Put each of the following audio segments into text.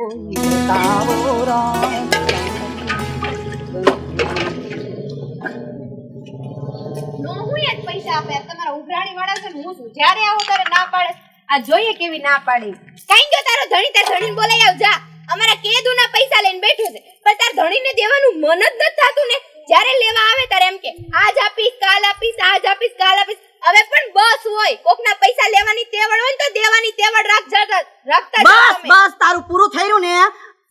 પૈસા આપે તમારા ઉઘરાણી વાળા છે હું છું જ્યારે આવો ત્યારે ના પાડે આ જોઈએ કેવી ના પાડી કઈ જો તારો ધણી તાર ધણીને બોલાઈ આવ જા અમારા કેદુના પૈસા લઈને બેઠો છે પણ તાર ધણીને દેવાનું મન જ ન થાતું ને જ્યારે લેવા આવે ત્યારે એમ કે આજ આપીશ કાલ આપીશ આજ આપીશ કાલ આપીશ હવે પણ બસ હોય કોકના પૈસા લેવાની તેવડ હોય તો દેવાની તેવડ રાખતા બસ તારું પૂરું થયું ને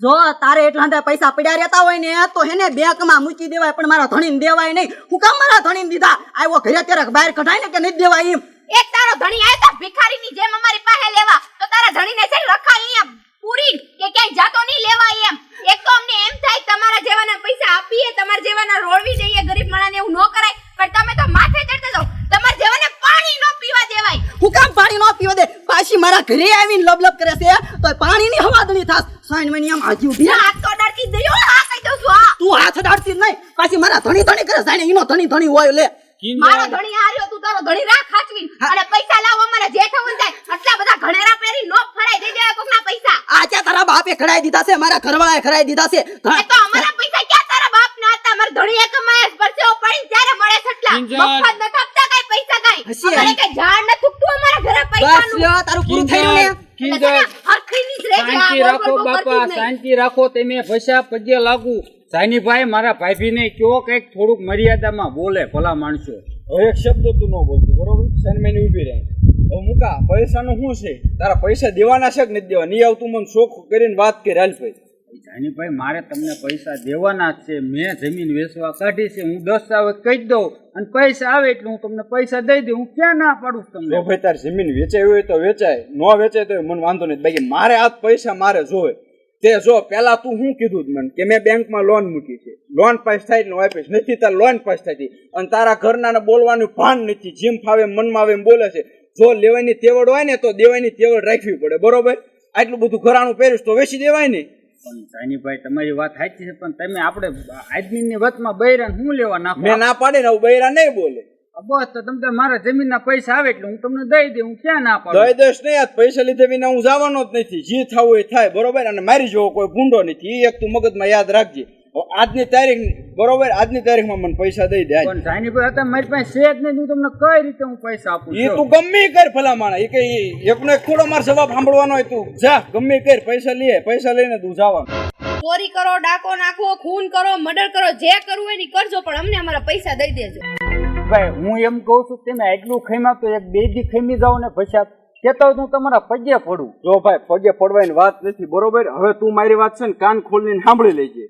જો તારે એટલા પૈસા પડ્યા રહેતા હોય ને તો એને બેંકમાં મૂકી દેવાય પણ મારા ધણીને દેવાય નહીં હું કામ મારા ધણીને દીધા આવ્યો ઘરે ત્યારે બહાર કઢાય ને કે નહીં દેવાય એમ એક તારો ધણી આયો તો ભિખારીની જેમ અમારી પાસે લેવા તો તારા ધણીને છે રખા અહીંયા પૂરી કે ક્યાંય જાતો નહીં લેવા એમ એક તો અમને એમ થાય તમારા જેવાના પૈસા આપીએ તમારા જેવાના રોળવી દઈએ ગરીબ માણસને એવું ન કરાય પણ તમે તો માથે ચડતા જાવ તમારા જેવાને પાણી ન પીવા દેવાય હું કામ પાણી ન પીવા દે પાછી મારા ઘરે આવીને લબલબ કરે છે તો પાણીની હવાદળી થાસ સાઈન મની આમ આજી ઉભી હાથ તો ડાળતી દયો હા કહી દઉં છું હા તું હાથ ડાળતી નહીં પાછી મારા ધણી કરે સાઈન ઈનો ધણી હોય લે મારો ધણી હાર્યો તું તારો ધણી રાખ હાચવી અને પૈસા લાવ અમારા જેઠ વન જાય આટલા બધા ઘણેરા પહેરી નો ફરાઈ દે દેવા કોકના પૈસા આચા તારા બાપે ખડાઈ દીધા છે મારા ઘરવાળાએ ખડાઈ દીધા છે એ તો અમારા પૈસા ક્યાં તારા બાપ ના હતા મારા ધણીએ કમાયા પરસેવો પડીને ત્યારે મળે છટલા મફત ન થપતા કઈ પૈસા કઈ અમારે કઈ ઝાડ ન થૂકતું અમારા ઘરે પૈસાનું બસ લ્યો તારું પૂરું થયું ને શાંતિ રાખો બાપા શાંતિ રાખો તમે પૈસા પગે લાગુ સાઈનીભાઈ મારા ભાભીને કયો કઈક થોડુંક મર્યાદામાં બોલે ભલા માણસો હવે એક શબ્દ તું ન બોલતી બરોબર સાઈનમેની ઊભી રહે હવે મુકા પૈસાનું શું છે તારા પૈસા દેવાના છે કે નથી દેવા નહીં આવતું મને શોખ કરીને વાત કરી હાલ ભાઈ સાઈનીભાઈ મારે તમને પૈસા દેવાના જ છે મેં જમીન વેચવા કાઢી છે હું દસ્તાવેજ કહી દઉં અને પૈસા આવે એટલે હું તમને પૈસા દઈ દઉં હું ક્યાં ના પાડું તમને જો ભાઈ તારી જમીન વેચાઈ હોય તો વેચાય ન વેચાય તો મને વાંધો નથી બાકી મારે આ પૈસા મારે જોવે તે જો પેલા તું શું કીધું મને કે મેં બેંકમાં લોન મૂકી છે લોન પાસ થાય એટલે વાપીશ નથી તાર લોન પાસ થતી અને તારા ઘરના બોલવાનું ભાન નથી જેમ ફાવે મનમાં આવે એમ બોલે છે જો લેવાની તેવડ હોય ને તો દેવાની તેવડ રાખવી પડે બરોબર આટલું બધું ઘરાણું પહેરીશ તો વેચી દેવાય ને પણ સાઈનીભાઈ તમારી વાત સાચી છે પણ તમે આપણે આદમીની વચમાં બૈરાને શું લેવા નાખો મેં ના પાડે ને બૈરા નહીં બોલે બસ તો તમે મારા જમીનના પૈસા આવે એટલે હું તમને દઈ દઉં હું ક્યાં ના પાડું દઈ દઈશ નહીં આ પૈસા લીધે વિના હું જવાનો જ નથી જે થવું એ થાય બરોબર અને મારી જેવો કોઈ ગુંડો નથી એ એક તું મગજમાં યાદ રાખજે આજની તારીખ બરોબર આજની તારીખમાં મને પૈસા દઈ દે પણ સાઈનીભાઈ હતા મારી પાસે છે જ નહીં હું તમને કઈ રીતે હું પૈસા આપું એ તું ગમે કર ભલા માણા એ કે એકનો એક થોડો મારો જવાબ સાંભળવાનો હોય તું જા ગમે કર પૈસા લઈને તું જવાનું ચોરી કરો ડાકો નાખો ખૂન કરો મર્ડર કરો જે કરવું હોય ને કરજો પણ અમને અમારા પૈસા દઈ દેજો ભાઈ હું એમ કહું છું તમે એટલું ખાઈમાં તો એક બે દી ખાઈ જાવ ને પૈસા કેતા હું તમારા પગે પડું જો ભાઈ પગે પડવાની વાત નથી બરોબર હવે તું મારી વાત છે ને કાન ખોલીને સાંભળી લેજે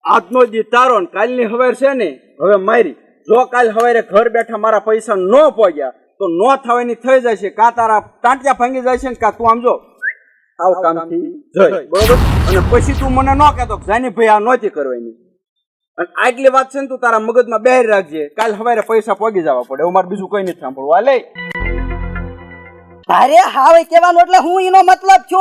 આજનો દી તારો ને કાલની હવાર છે ને હવે મારી જો કાલ હવારે ઘર બેઠા મારા પૈસા ન પહોંચ્યા તો ન થવાની થઈ જાય છે કાં તારા ટાંટિયા ભાંગી જાય છે ને કાં તું આમ જો આવ કામથી જઈ બરોબર અને પછી તું મને ન કહેતો જાની ભાઈ આ નહોતી કરવાની અને આટલી વાત છે ને તું તારા મગજમાં બેહારી રાખજે કાલ હવારે પૈસા પગી જવા પડે એવું મારે બીજું કઈ નથી સાંભળવું આ લે અરે હાવે કહેવાનું એટલે હું એનો મતલબ છો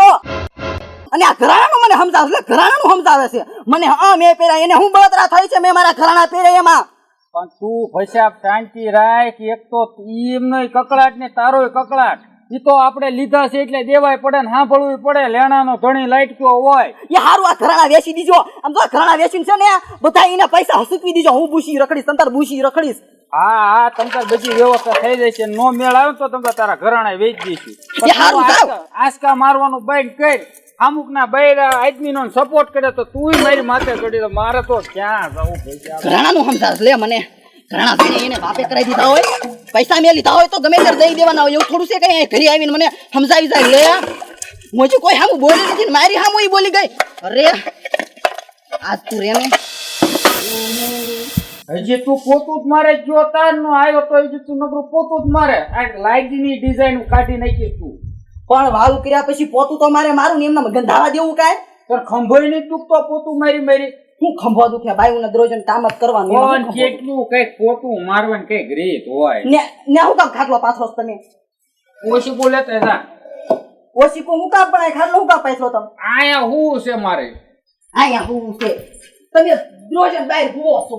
અને આ ઘરાણાનું મને સમજાવે એટલે ઘરાણાનું સમજાવે છે મને હા મેં પહેર્યા એને હું બળતરા થઈ છે મેં મારા ઘરાણા પહેર્યા એમાં પણ તું પૈસા શાંતિ રાખ એક તો એમનો કકડાટ ને તારોય કકડાટ ઈ તો આપણે લીધા છે એટલે દેવાય પડે ને સાંભળવું પડે લેણાનો ધણી લાઈટક્યો હોય એ હારું આ ઘરાણા વેચી દીજો આમ તો ઘરાણા વેચીને છે ને બધા એના પૈસા હસુકવી દીજો હું બુશી રખડીશ તંતર બુશી રખડીશ હા તમતાર બધી વ્યવસ્થા થઈ જાય છે નો મેળ આવે તો તમે તારા ઘરાણા વેચી દઈશું આસકા મારવાનું બંધ કર અમુક ના બૈરા આદમી નો સપોર્ટ કરે તો તું મારી માથે ચડી તો મારે તો ક્યાં જવું પૈસા ઘરાણાનું સમજાવ લે મને ઘરાણા ભાઈને એને બાપે કરાવી દીધા હોય પૈસા મેં લીધા હોય તો ગમે ત્યારે દઈ દેવાના હોય એવું થોડું છે કઈ ઘરે આવીને મને સમજાવી જાય લે મોજી કોઈ હામું બોલી નથી મારી હામું ઈ બોલી ગઈ અરે આજ તું રે ને હજી તું પોતું જ મારે જો તાર નો આવ્યો તો હજી તું નકરું પોતું જ મારે આ લાઈટ ની ડિઝાઇન કાઢી નાખી તું પણ વાળું કર્યા પછી પોતું તો મારે મારું ને એમના ગંધાવા દેવું કાય પણ ખંભોઈ ની તું તો પોતું મારી હું ખંભા દુખ્યા બાઈ ને દરોજન કામ જ કરવાનું પણ કેટલું કઈક પોતું મારવાનું કઈક રીત હોય ને હું કામ ખાટલો પાથરો તમે ઓછી બોલે તો જા ઓછી કો હું કામ પણ ખાટલો હું કામ પાથરો તમે આયા હું છે મારે આયા હું છે તમે દરોજન બહાર હુવો છો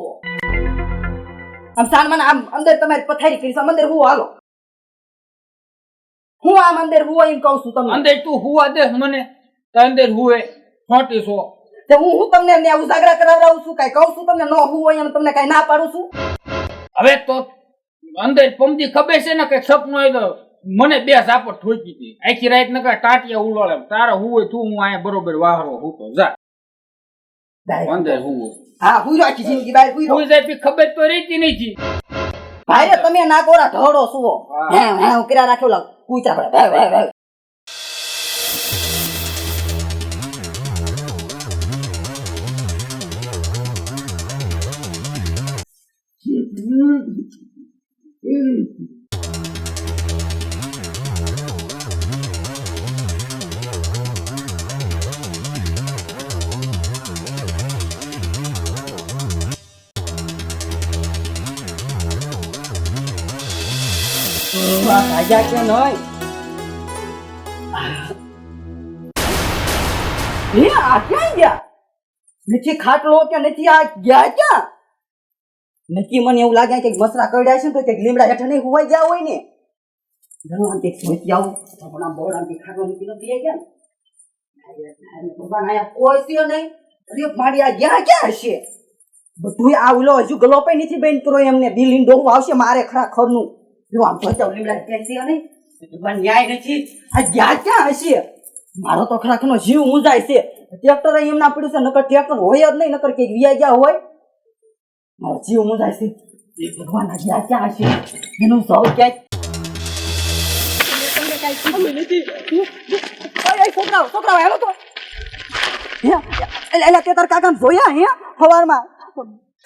આમ સાન મને આમ અંદર તમારી પથારી કરી છે અંદર હું હાલો હું આમ અંદર હુવો એમ કહું છું તમને અંદર તું હુવા દે મને તો અંદર હુવે ખોટી છો તે હું તમને ને ઉજાગરા કરાવડાવું છું કાઈ કહું છું તમને ન હું હોય એમ તમને કાઈ ના પાડું છું હવે તો અંદર પમદી ખબર છે ને કે સપનું હોય તો મને બે ઝાપટ ઠોકી હતી આખી રાત નકર ટાટિયા ઉલોળે તારે હું હોય તું હું અહીંયા બરોબર વાહરો હું તો જા અંદર હું હા હું રાખી જિંદગી બાય હું કોઈ જાય ખબર તો રહેતી નથી ભાઈ તમે ના કોરા ઢોડો સુવો હે હે હું કિરા રાખ્યો લાગ પૂછા પડે ભાઈ ભાઈ ભાઈ રાજા કે નહીં એ આ ક્યાં ગયા નથી ખાટલો કે નથી આ ગયા ક્યાં નક્કી મને એવું લાગે કે મસરા કરડ્યા છે ને તો કે લીમડા હેઠળ નહીં હોવાઈ ગયા હોય ને ભગવાન તે સોચી આવું આપણા બોરાથી ખાટલો મૂકીને પી ગયા ને ભગવાન આયા કોઈ છે નહીં અરે મારી આ ગયા ક્યાં હશે બધું આ ઉલો હજુ ગલોપે નથી બેન કરો એમને બિલિંગ ડોહું આવશે મારે ખરા ખરનું જો આમ તો લીમડા પેસી નહીં ભગવાન ન્યાય નથી આ ગયા ક્યાં હશે મારો તો ખરાખનો જીવ મૂંઝાય છે ટ્રેક્ટર એમના પડ્યું છે નકર ટ્રેક્ટર હોય જ નહીં નકર કઈક વિયા ગયા હોય મારો જીવ મૂંઝાય છે એ ભગવાન આ ગયા ક્યાં હશે એનું સૌ ક્યાંક તમને કાંઈ ખબર નથી છોકરાઓ હેલો તો એટલે તે તાર કાકાને જોયા હે સવારમાં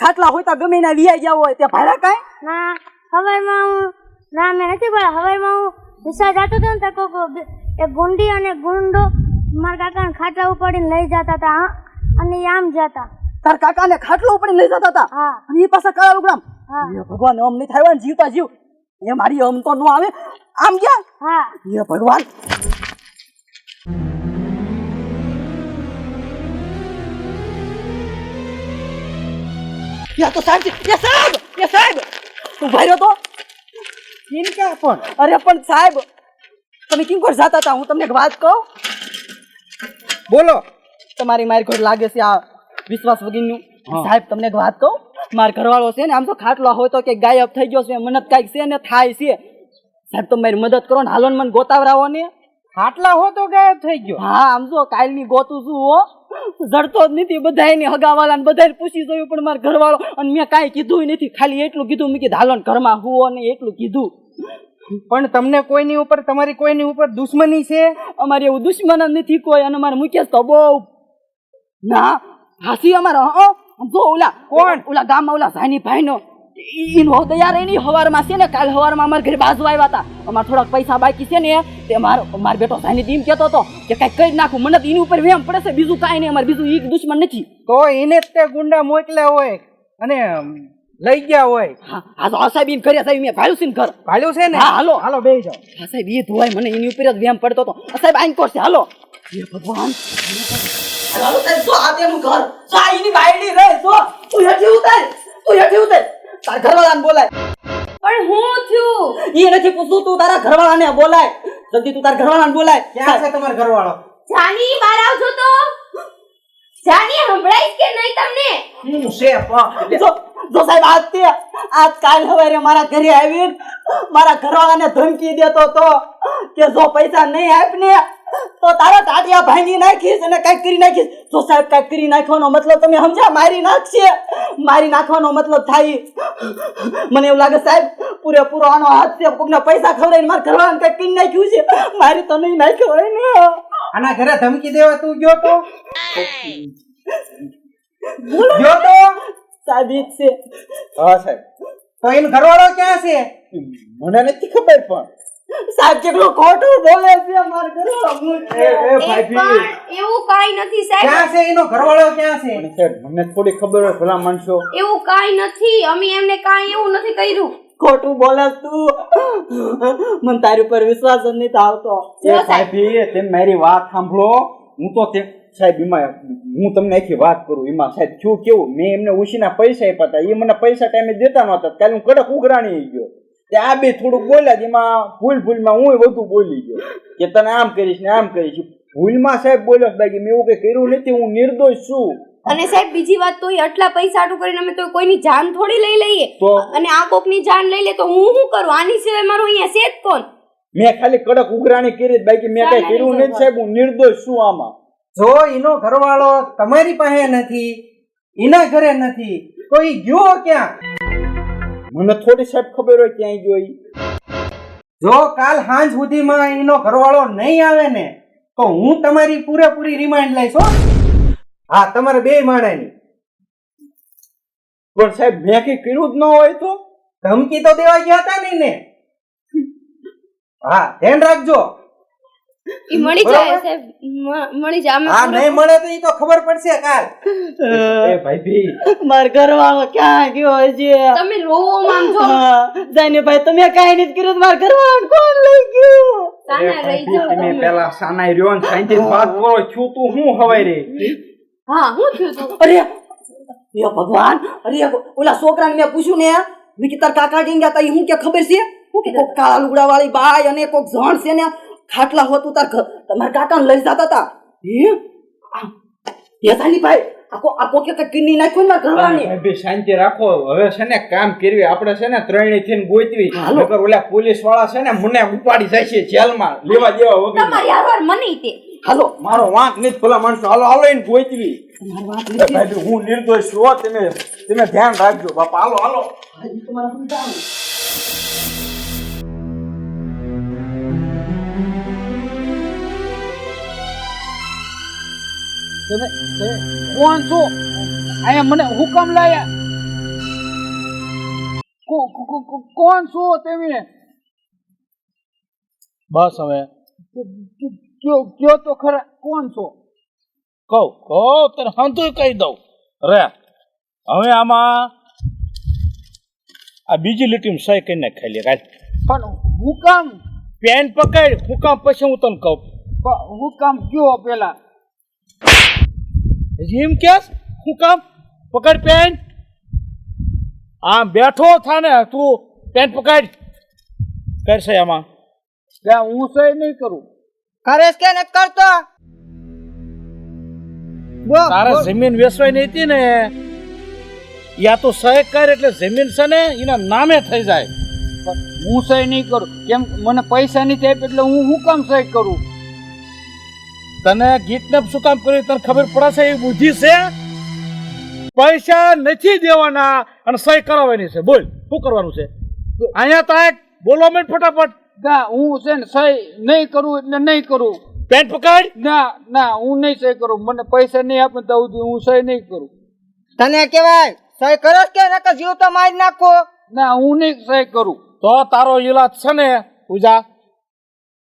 ખાટલા હોય તો ગમે ના વિયા ગયા હોય તે ભાડા કાંઈ ના હવારમાં હું ના મેં નથી બોલા હવારમાં હું વિશાળ જતો હતો ને તો એ ગુંડી અને ગુંડો મારા કાકાને ખાટલા ઉપાડીને લઈ જતા હતા અને એ આમ જતા તાર કાકાને ખાટલો ઉપાડીને લઈ જતા હતા હા અને એ પાછા કાળા ઉગરામ હા એ ભગવાન આમ નહીં થાય ને જીવતા જીવ એ મારી આમ તો ન આવે આમ ગયા હા એ ભગવાન યા તો સાહેબ એ સાહેબ તું ભાર્યો તો ચિંતા પણ અરે પણ સાહેબ તમે કેમ કોર જાતા હતા હું તમને એક વાત કહું બોલો તમારી મારી કોઈ લાગે છે આ વિશ્વાસ વગરનું સાહેબ તમને એક વાત કહું મારો ઘરવાળો છે ને આમ તો ખાટલો હોય તો કે ગાયબ થઈ ગયો છે મને કાંઈક છે ને થાય છે સાહેબ તમે મારી મદદ કરો ને હાલો ને મને ગોતાવરાવો ને ખાટલા હો તો ગાયબ થઈ ગયો હા આમ તો કાલની ગોતું છું હો જડતો જ નથી બધાયને હગાવાળાને બધાને પૂછી જોયું પણ મારો ઘરવાળો અને મેં કાંઈ કીધું નથી ખાલી એટલું કીધું મેં કીધું હાલો ને ઘરમાં હુવો ને એટલું કીધું પણ તમને કોઈની ઉપર તમારી કોઈની ઉપર દુશ્મની છે અમારે એવું દુશ્મન જ નથી કોઈ અને અમારે મુકેશ તો બહુ ના હાસી અમારા જો ઓલા કોણ? ઓલા ગામમાં ઓલા સાની ભાઈનો ઈનો દયા રહી હવારમાં છે ને કાલ હવારમાં અમારા ઘરે બાજુ આવ્યા હતા અમારે થોડાક પૈસા બાકી છે ને તે મારો બેટો સાની ટીમ કહેતો હતો કે કાંઈક કરી નાખું મને તો એની ઉપર વેમ પડે છે બીજું કાંઈ નહીં અમારે બીજું એક દુશ્મન નથી તો એને જ તે ગુંડા મોકલ્યા હોય અને લઈ ગયા હોય હા તો સાહેબ એને કર્યા સાહેબ મેં ભાડ્યું છે ને ઘર ભાલ્યું છે ને હા હાલો હાલો બેસી જાઓ હા સાહેબ એ ધોવાય મને એની ઉપર જ વેમ પડતો હતો સાહેબ આઈન કોર્સ હાલો હે ભગવાન હાલો સાહેબ જો આ તેનું ઘર જો આ એની બાયડી રે જો તું હેઠી ઉતાર તાર ઘરવાળાને બોલાય પણ હું થયું એ નથી પૂછતું તું તારા ઘરવાળાને બોલાય જલ્દી તું તારા ઘરવાળાને બોલાય ક્યાં છે તમારો ઘરવાળો જાની બહાર આવજો તો જાની સંભળાય કે નહીં તમને હું છે પણ જો સાહેબ આજ કાલ સવારે મારા ઘરે આવી મારા ઘરવાળાને ધમકી દેતો તો કે જો પૈસા નહીં આપને તો તારા ટાટિયા ભાંગી નાખીશ અને કાંઈક કરી નાખીશ જો સાહેબ કાંઈક કરી નાખવાનો મતલબ તમે સમજ્યા મારી નાખવાનો મતલબ થાય મને એવું લાગે સાહેબ પૂરેપૂરો આનો હાથ છે કોકના પૈસા ખવડાવીને મારા ઘરવાળાને કાંઈક કરી નાખ્યું છે મારી તો નહીં નાખ્યો હોય ને આના ઘરે ધમકી દેવા તું ગયો તો સાહેબ ઈ જ છે હા સાહેબ તો એનો ઘરવાળો ક્યાં છે મને નથી ખબર પણ સાહેબ કેટલું ખોટું બોલે છે મારા ઘરવાળો એ ભાઈ પણ એવું કાઈ નથી સાહેબ ક્યાં છે એનો ઘરવાળો ક્યાં છે સાહેબ મને થોડી ખબર હોય ભલા માણસો એવું કાઈ નથી અમે એમને કાઈ એવું નથી કર્યું ખોટું બોલે તું મને તારી ઉપર વિશ્વાસ જ નથી આવતો જો એ ભાઈ તેમ મારી વાત સાંભળો હું તો તે સાહેબ એમાં હું તમને આખી વાત કરું એમાં સાહેબ શું કેવું મેં એમને ઉછીના પૈસા આપ્યા હતા એ મને પૈસા ટાઈમે દેતા નહોતા કાલે હું કડક ઉઘરાણી ગયો તે આ બે થોડુંક બોલ્યા એમાં ભૂલમાં હું બધું બોલી ગયો કે તને આમ કરીશ ને આમ કરીશ ભૂલમાં સાહેબ બોલ્યો છે બાકી મેં એવું કઈ કર્યું નથી, હું નિર્દોષ છું. અને સાહેબ બીજી વાત તો આટલા પૈસા આટું કરીને અમે તો કોઈની જાન થોડી લઈ લઈએ તો? અને આ કોકની જાન લઈ લે તો હું શું કરું? આની સિવાય મારું અહીંયા છે જ કોણ? મેં ખાલી કડક ઉઘરાણી કરી જ, બાકી મેં કઈ કર્યું નથી સાહેબ, હું નિર્દોષ છું આમાં. જો એનો ઘરવાળો તમારી પાસે નથી, એના ઘરે નથી, તો એ ગયો ક્યાં? મને થોડી સાહેબ ખબર હોય ક્યાંય ગયો ઈ. જો કાલ સાંજ સુધીમાં એનો ઘરવાળો નહીં આવે ને તો હું તમારી પૂરેપૂરી રિમાન્ડ લઈશ હો. હા, તમારે બે માણાની. પણ સાહેબ મેં કઈ કર્યું જ ન હોય તો? ધમકી તો દેવા ગયા હતા નહીં ને? હા, ધ્યાન રાખજો. ઈ મળી જાય સાહેબ, મળી જાય. અમે હા, નહીં મળે તો એ તો ખબર પડશે કાલ. એ ભાઈ માર ઘરવાળો ક્યાં ગયો છે? તમે રોવો આમ છો. જાને ભાઈ તમે કાઈ નથી કર્યું, માર ઘરવાળો કોણ લઈ ગયું? તાના રહી જાઓ તમે તમે. પેલા સાનાઈ રહ્યો ને શાંતિથી વાત કરો, છું તું હું હવાય રે? હા, હું થયું તું? અરે યો ભગવાન, અરે ઓલા છોકરાને મેં પૂછ્યું ને મેં કે તાર કાકા કઈ ગયા તા, હું કે ખબર છે હું કે કોક કાળા લુગડા વાળી બાઈ અને કોક જણ છે ને ખાટલા હોતું તાર તમારા કાકાને લઈ જતા હતા. એ સાની ભાઈ આકો કે કિડની નાખ્યો ને ઘરવાળાની. ભાઈ શાંતિ રાખો, હવે છે ને કામ કરવી આપણે, છે ને ત્રણેય થઈને ગોતવી, નકર ઓલા પોલીસ વાળા છે ને મને ઉપાડી જાય છે જેલમાં લેવા દેવા વગર. તમારી હારવાર મને તે હાલો મારો વાંક નથી ભલા માણસો, હાલો હાલો એને ગોતવી. તમારી વાત એ નથી. ભાઈ હું નિર્દોષ છું હો, તમે ધ્યાન રાખજો બાપા, હાલો હાલો. તમારે સમજાવું. તમે કોણ છો? અહીંયા મને હુકમ લાયા. કોણ છો તમે? બસ હવે કયો તો ખરા, કોણ છો? કહું તને હંતું કહી દઉં રે. હવે આમાં આ બીજી લીટીમાં સહી કરીને ખાઈ લે. કાલ પણ હુકમ પેન પકડ, હુકમ પછી હું તને કહું. હુકમ કયો પેલા? હજી એમ કે હુકમ પકડ પેન. આમ બેઠો થા ને તું, પેન પકડ કરશે આમાં. હું સહી નહીં કરું. કરેશ કે નથી કરતો? તારે જમીન વેચવાય નહીં હતી ને, યા તો સહી કર એટલે જમીન છે ને એના નામે થઈ જાય. પણ હું સહી નહીં કરું. કેમ? મને પૈસા નથી આપ્યા એટલે હું હુકમ સહી કરું? તને ગીતને શું કામ કર્યું તને ખબર પડશે એવી બુદ્ધિ છે? પૈસા નથી દેવાના અને સહી કરાવવાની છે. બોલ શું કરવાનું છે અહીંયા? તા બોલો મેં ફટાફટ. ના, હું છે ને સહી નહીં કરું એટલે નહીં કરું. પેન પકડ. ના, હું નહીં સહી કરું. મને પૈસા નહીં આપે તો હું સહી નહીં કરું. તને કેવાય સહી કરો કે નકર જીવ તો મારી નાખો. ના, હું નહીં સહી કરું. તો તારો ઈલાજ છે ને પૂજા,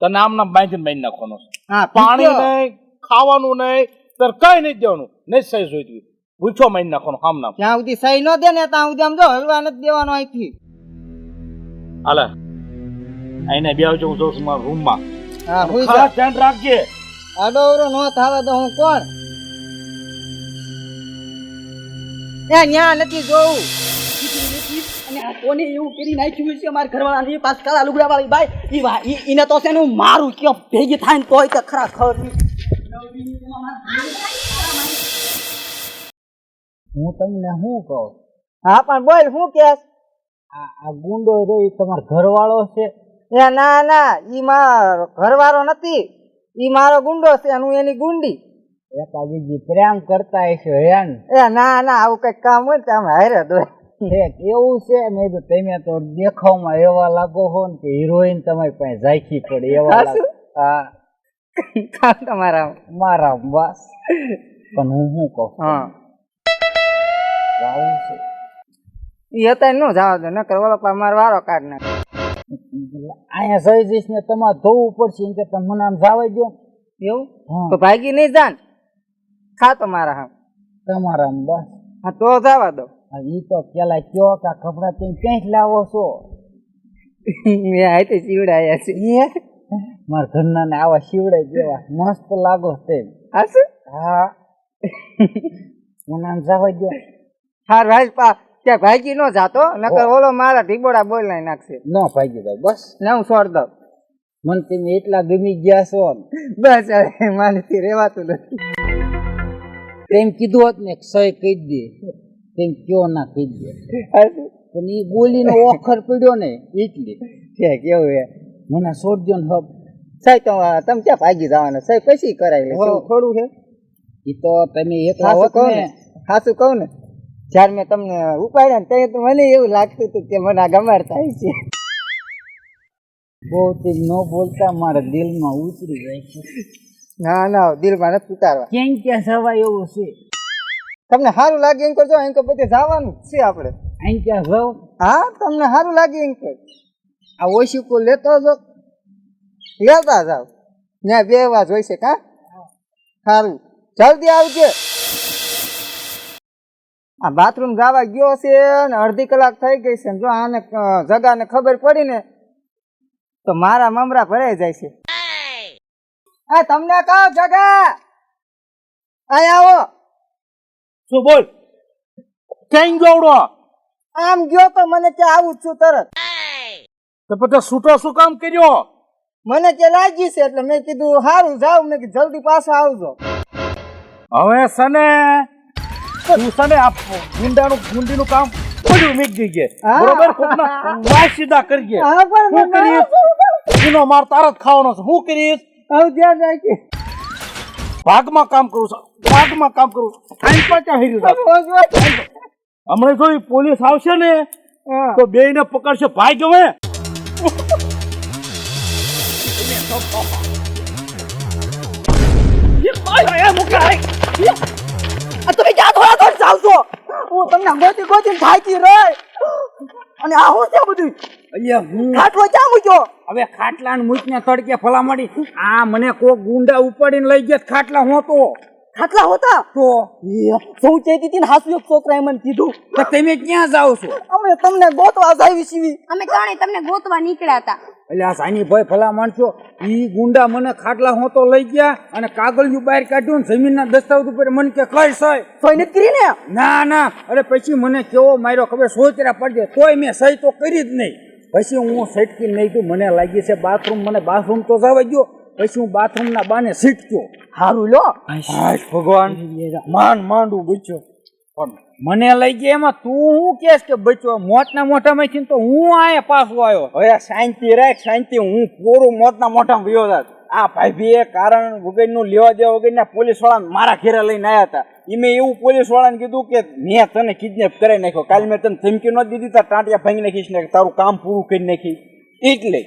તને આમ નામ બાંધીને બાંધી નાખવાનો છે. હા, પાણી નહીં, ખાવાનું નહીં, તારે કઈ નહીં દેવાનું, નહીં સહી જોઈતી. પૂછો બાંધી નાખવાનો આમ નામ. જ્યાં સુધી સહી ન દે ને ત્યાં સુધી આમ જો હલવા નથી દેવાનો અહીંથી. હાલે આઈને બે આવજો, હું જઉં છું મારા રૂમમાં. હા, હુઈ જા. ખાસ ધ્યાન રાખજે. આડોવરો નો થાવે તો હું કોણ? એ ન્યા નથી જોવું. અને આ કોને એવું કરી નાખ્યું છે મારા ઘરવાળાની પાસ કાળા લુગડા વાળી બાઈ ઈને તો છે ને હું મારું કયો ભેગી થાય ને તોય તો ખરા ખબર. હું તમને શું કહું? હા, પણ બોલ શું કેસ? આ ગુંડો રહ્યો તમારો ઘરવાળો છે? એ ના ના, ઈ મારો ઘરવાળો નથી, ઈ મારો ગુંડો છે અને હું એની ગુંડી. એકાબીજી પ્રેમ કરતા હશે હેન? એ ના ના, આવું કઈક કામ હોય ને આમ હારે દો. એવું છે? મેં તો તમે તો દેખાવમાં એવા લાગો હો ને કે હિરોઈન તમારી પાસે ઝાંખી પડે એવા લાગો. હા, કામ તમારા. મારા બસ. પણ હું શું કહું? હા, આવું છે. ઈ હતા નો જવા દો, નકર ઓલો પા મારો વારો કાઢ નાખે. અહીંયા સહી જઈશ ને તમારે ધોવું પડશે એમ કે તમે મને આમ જવા દો. એવું હા. તો ભાગી નહીં જાન, ખા તો મારા હા. તમારા બસ. હા, તો જવા દો. ઈ તો પેલા કયો કે આ કપડા તમે ક્યાંય લાવો છો? મેં હાથે સીવડાયા છે. મારા ઘરના ને આવા શીવડે જેવા મસ્ત લાગો તેમ. હાસુ? હા, મને આમ જવા દો. હાર ભાઈ પા ત્યાં ભાગી નો જાતો, નકર ઓલો મારા ઢીબોડા બોલ નાખશે. ન ભાગી જાય બસ. ને હું છોડ દઉં. મને તમે એટલા ગમી ગયા છો ને. બસ હવે માનથી રહેવાતું નથી. તેમ કીધું હોત ને સહી કહી દે, તેમ કયો ના કહી દે, પણ એ બોલીનો ઓખર પડ્યો ને એટલે છે કેવું હે મને સોડજો ને હબ. સાહેબ તો તમે ક્યાં ભાગી જવાના સાહેબ પછી કરાવી લે થોડું છે એ તો તમે એકલા હાસું હોત કહું ને ને હાસું કહું ને જ્યારે મેં તમને ઉપાડ્યા ને ત્યારે તો મને એવું લાગતું હતું કે મને આ ગમાર થાય છે. બહુ તે ન બોલતા મારા દિલમાં ઉતરી જાય છે. ના ના દિલમાં નથી ઉતારવા. ક્યાં સવાય એવું છે. તમને સારું લાગે એમ કરજો એમ બધે જવાનું જ છે આપણે. અહીં ક્યાં જાવ. હા તમને સારું લાગે એમ કર આ ઓશિકો લેતો જો લેતા જાવ ત્યાં બે વાર જોઈશે કા સારું જલ્દી આવજે. આ બાથરૂમ જવા ગયો છે ને અડધી કલાક થઈ ગઈ છે જો આને જગાને ખબર પડી ને તો મારા મમરા ભરાઈ જાય છે. આ તમને કહો જગા અહીં આવો. શું બોલ ક્યાં ગયોડો આમ ગયો તો મને કે આવું જ છું તરત. તો પછી છૂટો શું કામ કર્યો. મને કે લાગી છે એટલે મેં કીધું સારું જાવ મેં કીધું જલ્દી પાછા આવજો. હવે સને તું સને આ ગુંડીનું કામ પડ્યું મીક ગઈ હા. બરોબર કોકના વાય સીધા કરીએ. હા પણ શું કરીશ એનો માર તારા જ ખાવાનો છે. શું કરીશ આવું ધ્યાન રાખી ભાગમાં કામ કરું છું, ભાગમાં કામ કરું છું. ટાઈમ પર ક્યાં હેરી જાય. હમણાં જો ઈ પોલીસ આવશે ને તો બેયને પકડશે ભાઈ ગમે. તમે ક્યાં થોડા થોડ ચાલશો. હું તમને ગોતી ગોતીને થાકી રહી. અને આ હું છે બધું અલ્યા હું ખાટલો ક્યાં મૂક્યો. હવે ખાટલા મૂકને તડકે ફલા મળી. આ મને કોક ગુંડા ઉપાડીને લઈ ગયા ખાટલા હોતો ખાટલા હોતા તો શું કહેતી હતી ને હાસુ એક છોકરાએ મને કીધું તો તમે ક્યાં જાઓ છો. અમે તમને ગોતવા જાવી છીએ. અમે ત્રણે તમને ગોતવા નીકળ્યા હતા. એટલે આ સાની ભાઈ ભલા માણસો ઈ ગુંડા મને ખાટલા હોતો લઈ ગયા અને કાગળિયું બહાર કાઢ્યું ને જમીનના દસ્તાવેજ ઉપર મને કે કઈ સહી. સહી નથી કરી ને. ના ના અરે પછી મને કેવો માર્યો ખબર સોચરા પડ્યો તોય મેં સહી તો કરી જ નહીં. પછી હું સટકી નહીં ગયું મને લાગી છે બાથરૂમ મને બાથરૂમ તો જવા ગયો. પછી હું બાથરૂમના બાને સીટક્યો. હારું લો હાશ ભગવાન માંડું બચ્યો પણ મને લઈ ગયા એમાં તું શું કેસ કે બચ્યો મોતના મોઢામાંથી તો હું આયા પાછો આવ્યો. હવે શાંતિ રાખ શાંતિ હું પૂરું મોતના મોઢામાં વયો જાત. આ ભાઈભીએ કારણ વગરનું લેવા દેવા વગરના પોલીસ વાળા મારા ઘેરે લઈને આવ્યા હતા. મેં એવું પોલીસ વાળાને કીધું કે મેં તને કિડનેપ કરી નાખ્યો. કાલે મેં તને ધમકી ન દીધી તાર ટાંટિયા ભાંગી નાખીશ ને તારું કામ પૂરું કરી નાખી એટલે.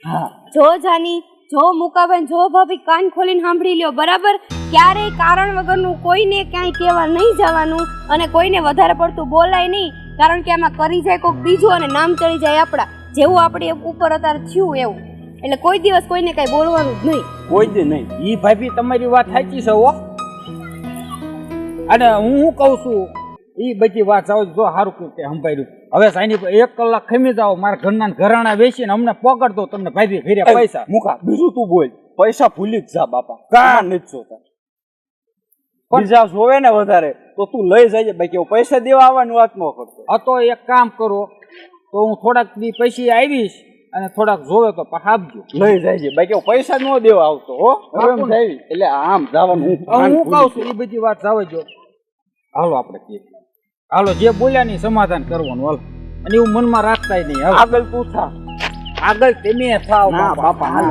હા જો જાની જો મુકાબેન જો ભાભી કાન ખોલીને સાંભળી લ્યો બરાબર. ક્યારેય કારણ વગરનું કોઈને ક્યાંય કહેવા નહીં જવાનું અને કોઈને વધારે પડતું બોલાય નહીં. કારણ કે આમાં કરી જાય કોઈક બીજું અને નામ ચડી જાય આપણા જેવું આપણે ઉપર અત્યારે થયું એવું. એટલે કોઈ દિવસ કોઈને કઈ બોલવાનું જ નહીં. કોઈ જ નહીં. ઈ ભાભી તમારી વાત સાચી છે હો. અને હું શું કહું છું ઈ બધી વાત જાવ જો સારું કે સંભાળ્યું. હવે સાઈની 1 કલાક ખમી જાઓ મારા ઘરના ઘરાણા વેચીને અમને પકડ દો તમને ભાભી ઘરે પૈસા મુકા બીજું તું બોલ પૈસા ભૂલી જ જા બાપા. કા નથી જોતા બીજા જોવે ને વધારે તો તું લઈ જાય બાકી પૈસા દેવા આવવાની વાત ન કરતો. આ તો એક કામ કરો તો હું થોડાક દી પછી આવીશ અને થોડાક જોવે તો પાછા આપજો. લઈ જાય બાકી પૈસા ન દેવા આવતો હો. એમ થાય એટલે આમ જવાનું હું કહું છું એ બધી વાત જાવ જો. હાલો આપણે કહીએ હાલો જે બોલ્યા ની સમાધાન કરવાનું હાલો. અને એવું મનમાં રાખતા નહીં. આગળ તું થા આગળ તમે થાવ બાપા હાલ